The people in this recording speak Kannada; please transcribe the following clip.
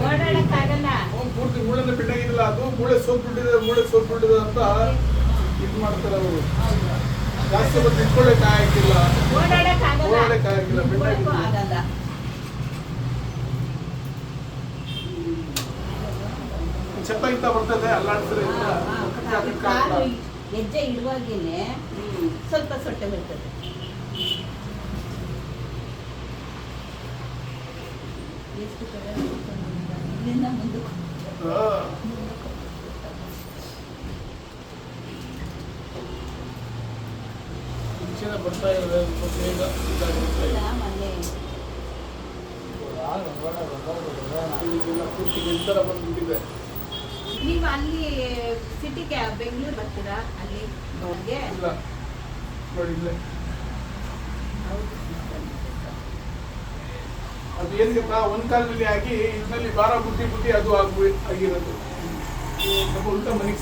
ಓಡಾಡಕ್ಕಾಗಲ್ಲ. ಪೂರ್ತಿ ಮೂಳೆನೇ ಬಿಟ್ಟಾಗಿಲ್ಲ, ಅದು ಮೂಳೆ ಸೋತ್ಬಿಟ್ಟಿದೆ ಅಂತ ಇದು ಮಾಡ್ತಾರೆ ಅವರು. ಜಾಸ್ತಿ ಹೊತ್ತು ನಿಂತ್ಕೊಳ್ಳಕ್ಕೆ ಆಗಿಲ್ಲ, ಓಡಾಡಕ್ಕೆ ಆಗಿಲ್ಲ, ಆಗಲ್ಲ. ಛತ್ತ ಇಂತ ಬರ್ತದೆ ಅಲ್ಲಾಡ್ತಾರೆ. ಕಾಲು ಹೆಜ್ಜೆ ಇಡುವಾಗೇನೆ ಸ್ವಲ್ಪ ಸೊಟ್ಟೆ ಬರ್ತದೆ. ಎಷ್ಟು ಕಡೆ ಇಲ್ಲಿಂದ ಮುಂದಕ್ಕೆ ಬರ್ತಾ ಇದೆ ಪೂರ್ತಿ ನಿಂತರ ಬಂದ್ಬಿಟ್ಟಿದೆ. ನೀವು ಅಲ್ಲಿ ಸಿಟಿಗೆ ಬೆಂಗಳೂರು ಬರ್ತೀರಾ? ಅಲ್ಲಿ ಇಲ್ಲ ನೋಡಿ ಇಲ್ಲೇ ಅದು ಏನ್ ಗೊತ್ತಾ, ಒಂದ್ ಕಾಲದಲ್ಲಿ ಆಗಿ ಇದರಲ್ಲಿ ಭಾರ ಬುದ್ಧಿ ಅದು ಆಗಿರೋದು. ಸ್ವಲ್ಪ ಉಲ್ಟಾ ಮನೆಗೆ